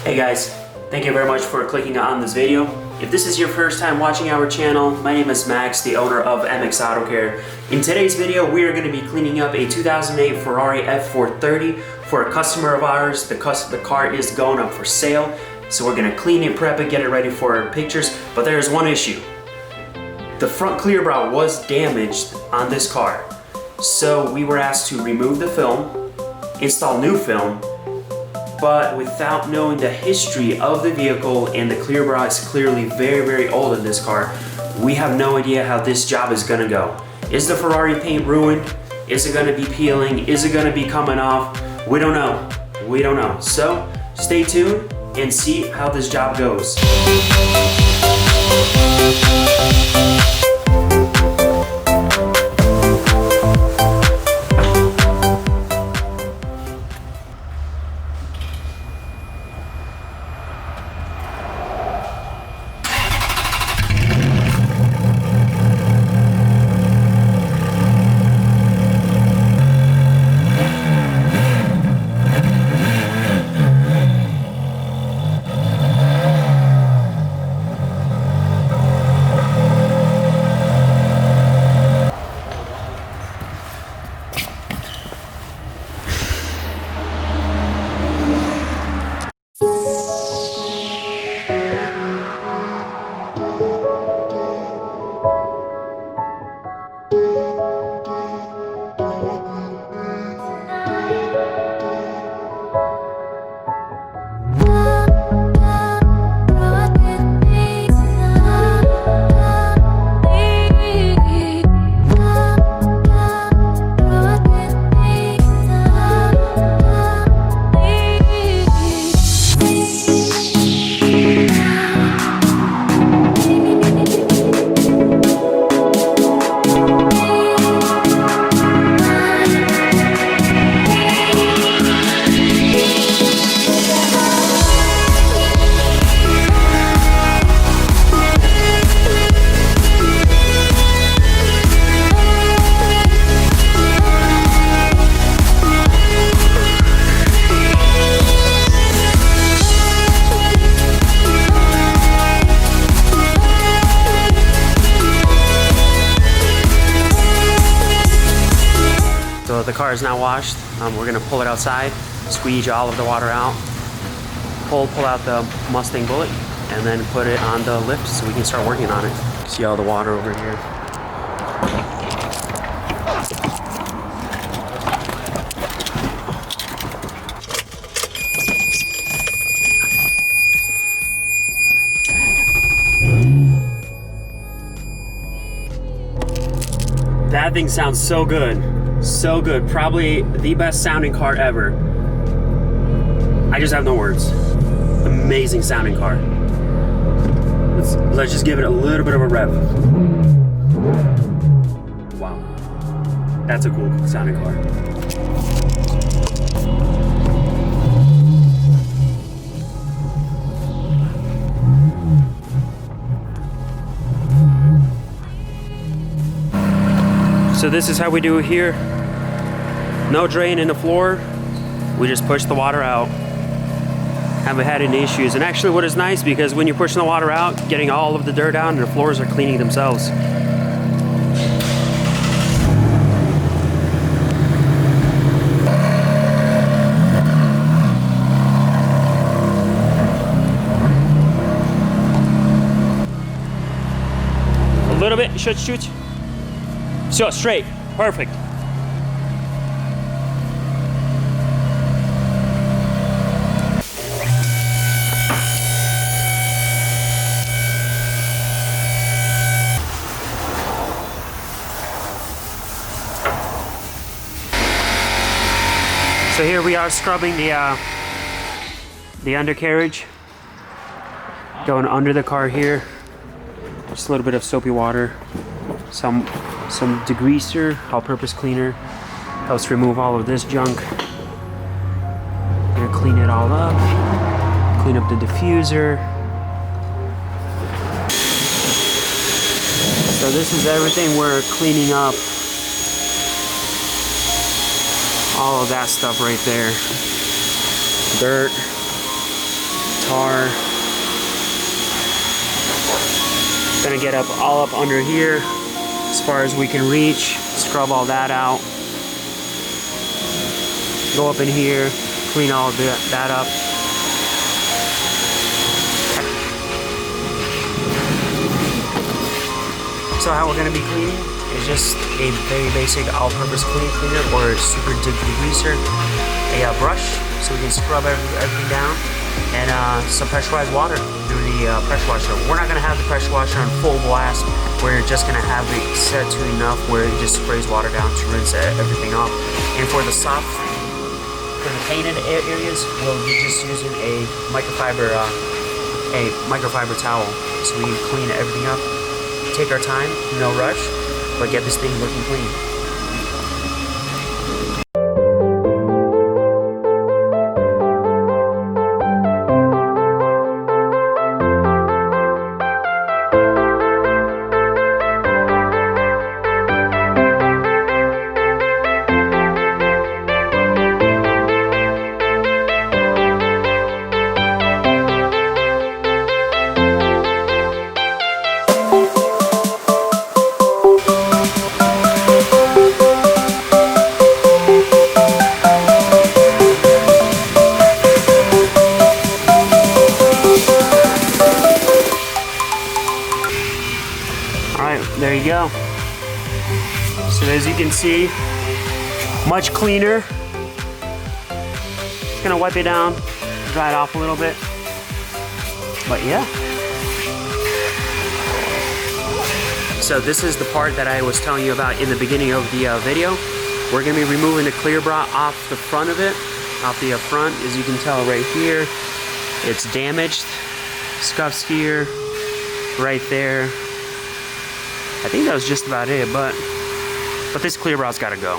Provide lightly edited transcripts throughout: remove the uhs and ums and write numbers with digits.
Hey guys, thank you very much for clicking on this video. If this is your first time watching our channel, my name is Max, the owner of MX Auto Care. In today's video, we are going to be cleaning up a 2008 Ferrari F430 for a customer of ours. The car is going up for sale, so we're going to clean it, prep it, get it ready for pictures. But there is one issue. The front clear brow was damaged on this car. So we were asked to remove the film, install new film, but without knowing the history of the vehicle, and the clear brow is clearly very, very old in this car, we have no idea how this job is gonna go. Is the Ferrari paint ruined? Is it gonna be peeling? Is it gonna be coming off? We don't know. We don't know. So stay tuned and see how this job goes. So the car is now washed. We're gonna pull it outside, squeeze all of the water out, pull out the Mustang Bullet, and then put it on the lift so we can start working on it. See all the water over here. That thing sounds so good. So good. Probably the best sounding car ever. I just have no words. Amazing sounding car. Let's just give it a little bit of a rev. Wow. That's a cool sounding car. So this is how we do it here. No drain in the floor. We just push the water out. Haven't had any issues. And actually what is nice, because when you're pushing the water out, getting all of the dirt out, and the floors are cleaning themselves. A little bit, shoot. So straight, perfect. So here we are scrubbing the undercarriage, going under the car here. Just a little bit of soapy water, some degreaser, all-purpose cleaner, helps remove all of this junk. Gonna clean it all up, clean up the diffuser. So this is everything we're cleaning up. All of that stuff right there. Dirt. car. Gonna get all up under here as far as we can reach. Scrub all that out. Go up in here, clean all of that up. So how we're gonna be cleaning is just a very basic all-purpose cleaner or super degreaser, a brush so we can scrub everything down, and some pressurized water through the pressure washer. We're not gonna have the pressure washer on full blast. We're just gonna have it set to enough where it just sprays water down to rinse everything off. And for the painted areas, we'll be just using a microfiber towel so we can clean everything up. Take our time, no rush, but get this thing looking clean. There you go. So as you can see, much cleaner. Just gonna wipe it down, dry it off a little bit. But yeah. So this is the part that I was telling you about in the beginning of the video. We're gonna be removing the clear bra off the front of it, off the front. As you can tell right here, it's damaged. Scuffs here, right there. I think that was just about it, but this clear bra's gotta go.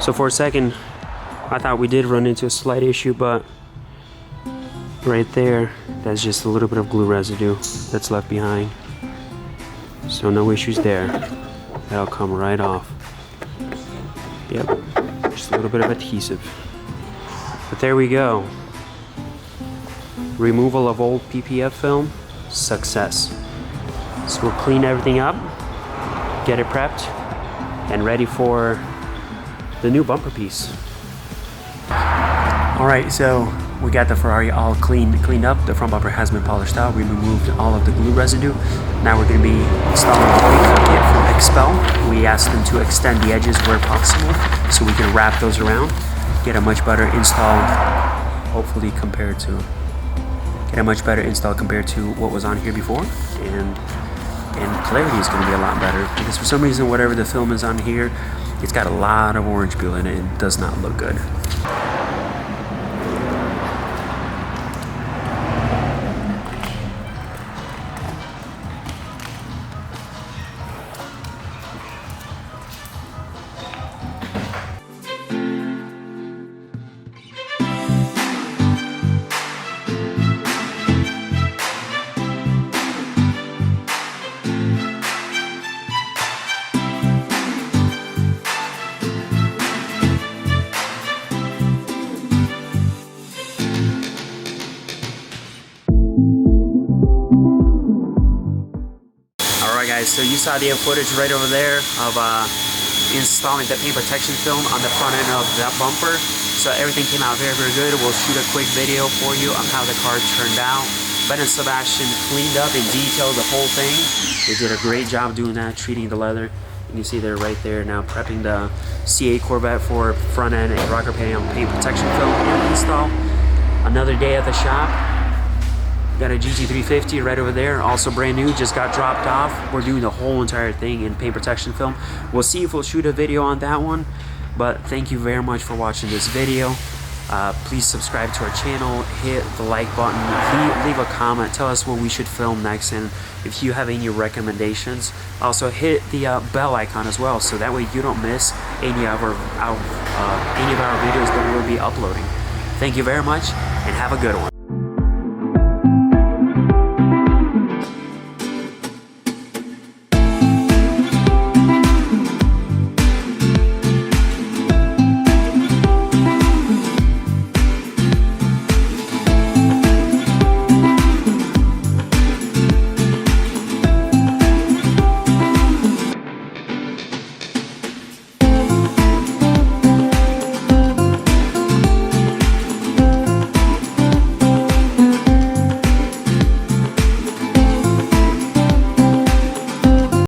So for a second, I thought we did run into a slight issue, but right there, that's just a little bit of glue residue that's left behind. So no issues there. That'll come right off. Yep, just a little bit of adhesive. But there we go. Removal of old PPF film, success. So we'll clean everything up, get it prepped, and ready for the new bumper piece. Alright, so we got the Ferrari all cleaned up. The front bumper has been polished out. We removed all of the glue residue. Now we're going to be installing the pre-cut kit from Expel. We asked them to extend the edges where possible so we can wrap those around, get a much better install, hopefully compared to what was on here before, and clarity is going to be a lot better, because for some reason whatever the film is on here, it's got a lot of orange peel in it and it does not look good. So you saw the footage right over there of installing the paint protection film on the front end of that bumper. So everything came out very, very good. We'll shoot a quick video for you on how the car turned out. Ben and Sebastian cleaned up and detailed the whole thing. They did a great job doing that, treating the leather. You can see they're right there now prepping the C8 Corvette for front end and rocker paint protection film install. Another day at the shop. Got a GT350 right over there, also brand new, just got dropped off. We're doing the whole entire thing in paint protection film. We'll see if we'll shoot a video on that one, but thank you very much for watching this video. Please subscribe to our channel, hit the like button, leave a comment, tell us what we should film next, and if you have any recommendations, also hit the bell icon as well, so that way you don't miss any of our videos that we'll be uploading. Thank you very much, and have a good one.